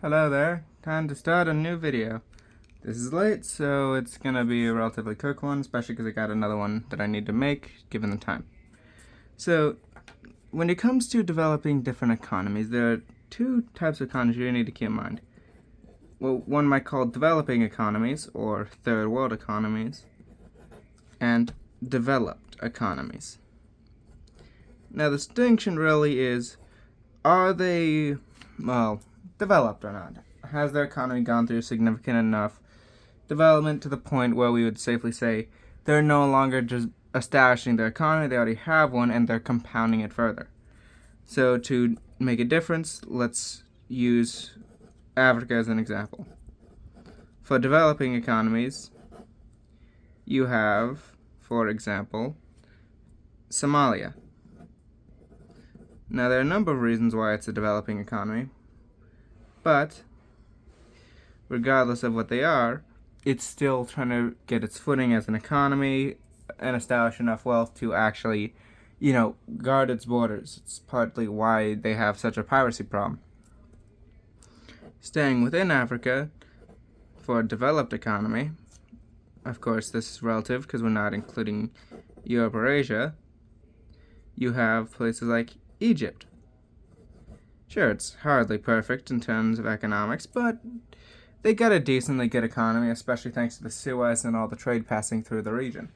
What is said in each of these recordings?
Hello there, time to start a new video. This is late, so it's gonna be a relatively quick one, especially because I got another one that I need to make, given the time. So, when it comes to developing different economies, there are two types of economies you need to keep in mind. Well, one might call developing economies, or third world economies, and developed economies. Now, the distinction really is, are they, developed or not? Has their economy gone through significant enough development to the point where we would safely say they're no longer just establishing their economy, they already have one and they're compounding it further? So to make a difference, let's use Africa as an example. For developing economies, you have, for example, Somalia. Now, there are a number of reasons why it's a developing economy, but regardless of what they are, it's still trying to get its footing as an economy and establish enough wealth to actually, guard its borders. It's partly why they have such a piracy problem. Staying within Africa, for a developed economy, of course this is relative because we're not including Europe or Asia, you have places like Egypt. Sure, it's hardly perfect in terms of economics, but they got a decently good economy, especially thanks to the Suez and all the trade passing through the region.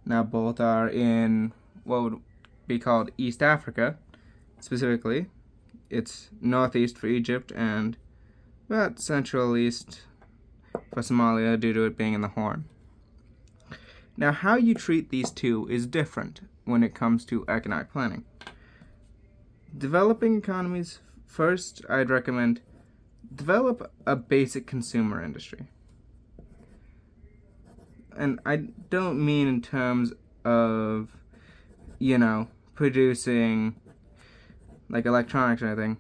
Now, both are in what would be called East Africa. Specifically, it's northeast for Egypt and about central east for Somalia due to it being in the Horn. Now, how you treat these two is different when it comes to economic planning. Developing economies, first, I'd recommend develop a basic consumer industry. And I don't mean in terms of, producing like electronics or anything.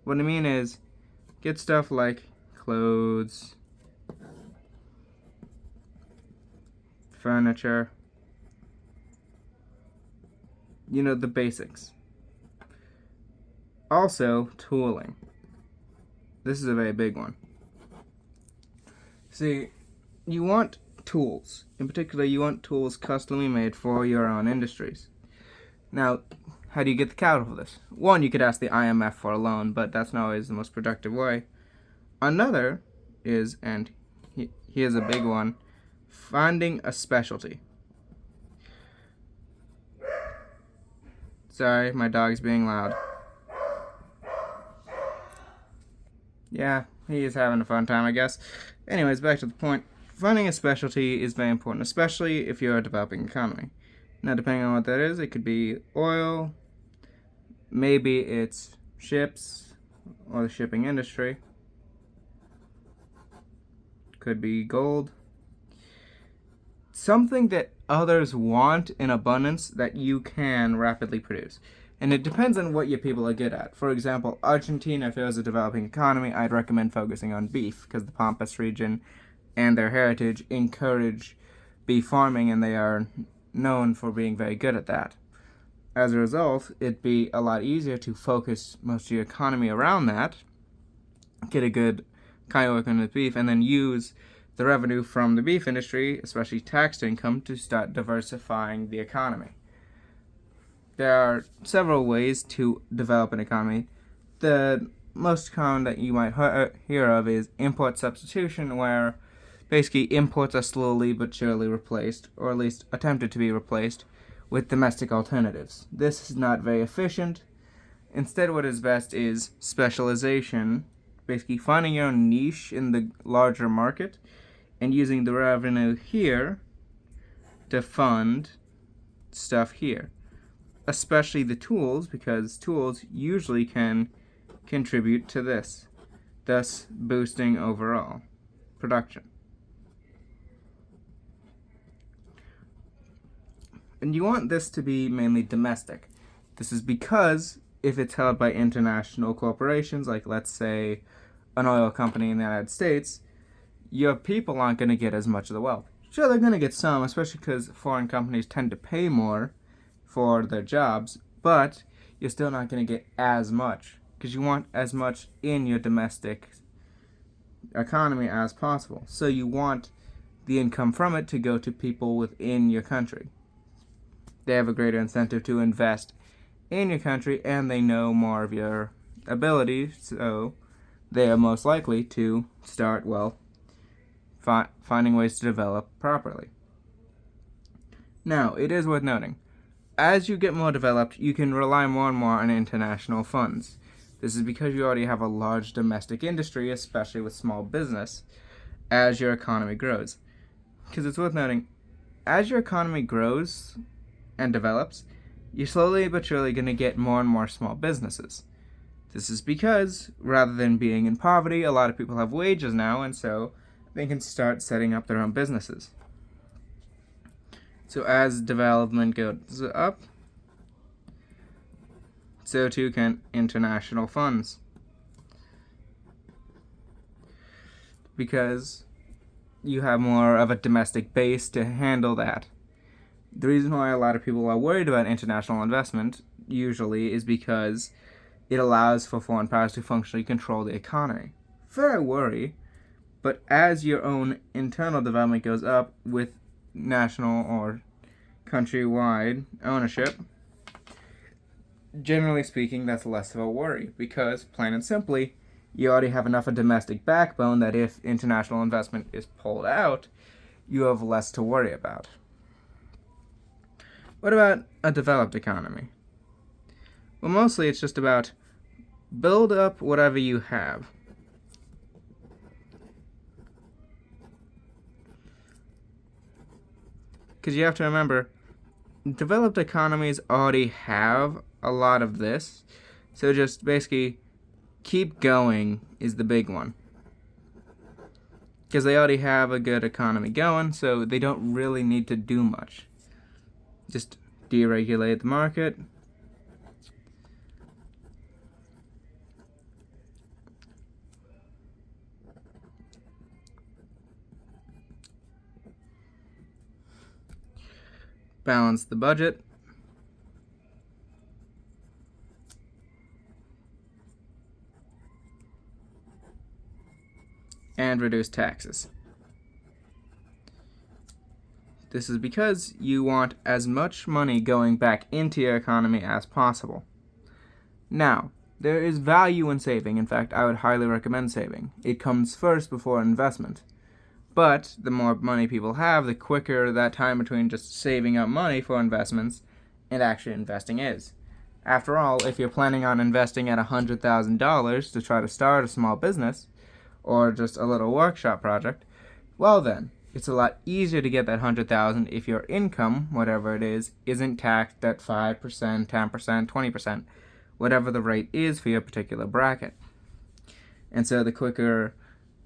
What I mean is get stuff like clothes, furniture, the basics. Also, tooling. This is a very big one. See, you want tools. In particular, you want tools customly made for your own industries. Now, how do you get the capital for this? One, you could ask the IMF for a loan, but that's not always the most productive way. Another is, and here's a big one, finding a specialty. Sorry, my dog's being loud. Yeah, he is having a fun time, I guess. Anyways, back to the point. Finding a specialty is very important, especially if you're a developing economy. Now, depending on what that is, it could be oil, maybe it's ships or the shipping industry, could be gold. Something that others want in abundance that you can rapidly produce. And it depends on what your people are good at. For example, Argentina, if it was a developing economy, I'd recommend focusing on beef because the Pampas region and their heritage encourage beef farming and they are known for being very good at that. As a result, it'd be a lot easier to focus most of your economy around that, get a good kind of working with beef, and then use the revenue from the beef industry, especially taxed income, to start diversifying the economy. There are several ways to develop an economy. The most common that you might hear of is import substitution, where basically imports are slowly but surely replaced, or at least attempted to be replaced, with domestic alternatives. This is not very efficient. Instead, what is best is specialization, basically finding your own niche in the larger market and using the revenue here to fund stuff here. Especially the tools, because tools usually can contribute to this, thus boosting overall production. And you want this to be mainly domestic. This is because if it's held by international corporations, like let's say an oil company in the United States, your people aren't going to get as much of the wealth. Sure, they're going to get some, especially because foreign companies tend to pay more for their jobs, but you're still not going to get as much. because you want as much in your domestic economy as possible. So you want the income from it to go to people within your country. They have a greater incentive to invest in your country, and they know more of your ability, so they are most likely to start, finding ways to develop properly. Now, it is worth noting, as you get more developed, you can rely more and more on international funds. This is because you already have a large domestic industry, especially with small business, as your economy grows. Because it's worth noting, as your economy grows and develops, you're slowly but surely going to get more and more small businesses. This is because, rather than being in poverty, a lot of people have wages now, and so they can start setting up their own businesses. So as development goes up, so too can international funds. Because you have more of a domestic base to handle that. The reason why a lot of people are worried about international investment usually is because it allows for foreign powers to functionally control the economy. Fair worry, but as your own internal development goes up with national or countrywide ownership, generally speaking, that's less of a worry because, plain and simply, you already have enough of a domestic backbone that if international investment is pulled out, you have less to worry about. What about a developed economy? Well, mostly it's just about build up whatever you have. Because you have to remember, developed economies already have a lot of this, so just basically keep going is the big one. Because they already have a good economy going, so they don't really need to do much. Just deregulate the market. Balance the budget. And reduce taxes. This is because you want as much money going back into your economy as possible. Now, there is value in saving. In fact, I would highly recommend saving. It comes first before investment. But the more money people have, the quicker that time between just saving up money for investments and actually investing is. After all, if you're planning on investing at $100,000 to try to start a small business, or just a little workshop project, well then, it's a lot easier to get that $100,000 if your income, whatever it is, isn't taxed at 5%, 10%, 20%, whatever the rate is for your particular bracket. And so the quicker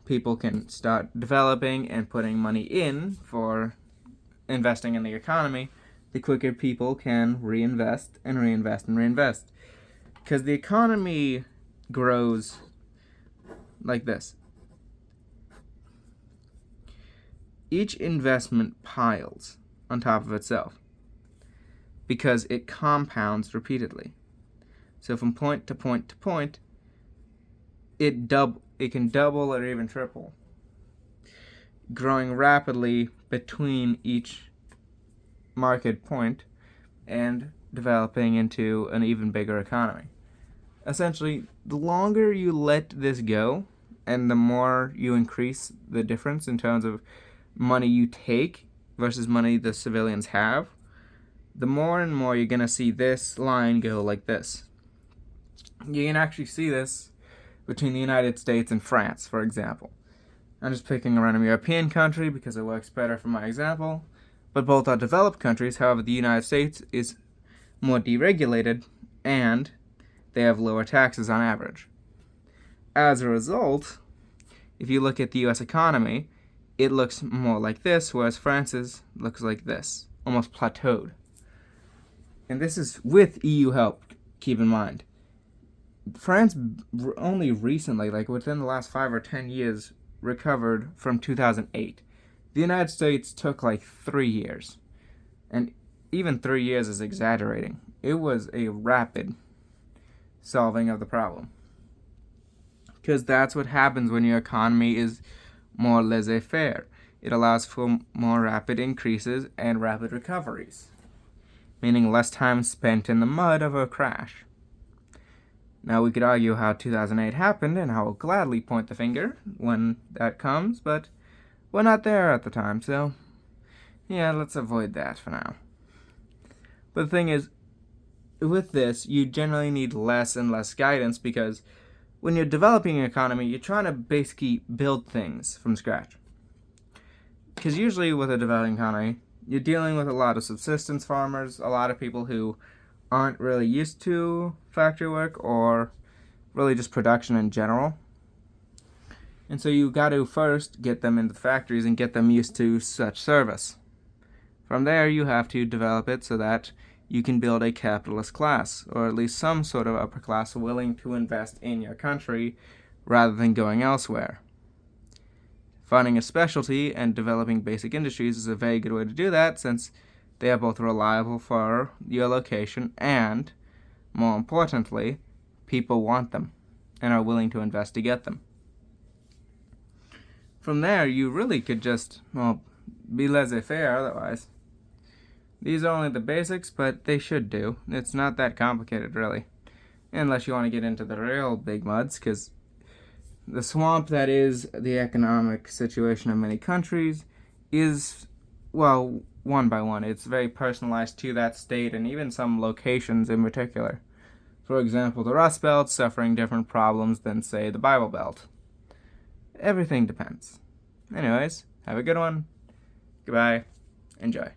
people can start developing and putting money in for investing in the economy, the quicker people can reinvest and reinvest and reinvest. Because the economy grows like this. Each investment piles on top of itself because it compounds repeatedly. So from point to point to point, it can double or even triple, growing rapidly between each market point and developing into an even bigger economy. Essentially, the longer you let this go and the more you increase the difference in terms of money you take versus money the civilians have, the more and more you're going to see this line go like this. You can actually see this between the United States and France, for example. I'm just picking a random European country because it works better for my example, but both are developed countries. However, the United States is more deregulated and they have lower taxes on average. As a result, if you look at the US economy, it looks more like this, whereas France's looks like this, almost plateaued. And this is with EU help, keep in mind. France only recently, like within the last 5 or 10 years, recovered from 2008. The United States took like 3 years. And even 3 years is exaggerating. It was a rapid solving of the problem. Because that's what happens when your economy is more laissez-faire. It allows for more rapid increases and rapid recoveries, meaning less time spent in the mud of a crash. Now, we could argue how 2008 happened, and I will gladly point the finger when that comes, but we're not there at the time, so yeah, let's avoid that for now. But the thing is, with this, you generally need less and less guidance, because when you're developing an economy, you're trying to basically build things from scratch. Because usually with a developing economy, you're dealing with a lot of subsistence farmers, a lot of people who aren't really used to factory work or really just production in general. And so you got to first get them into the factories and get them used to such service. From there, you have to develop it so that you can build a capitalist class, or at least some sort of upper class willing to invest in your country rather than going elsewhere. Finding a specialty and developing basic industries is a very good way to do that, since they are both reliable for your location and, more importantly, people want them and are willing to invest to get them. From there, you really could just, be laissez-faire otherwise. These are only the basics, but they should do. It's not that complicated, really. Unless you want to get into the real big muds, because the swamp that is the economic situation of many countries is, well, one by one. It's very personalized to that state and even some locations in particular. For example, the Rust Belt suffering different problems than, say, the Bible Belt. Everything depends. Anyways, have a good one. Goodbye. Enjoy.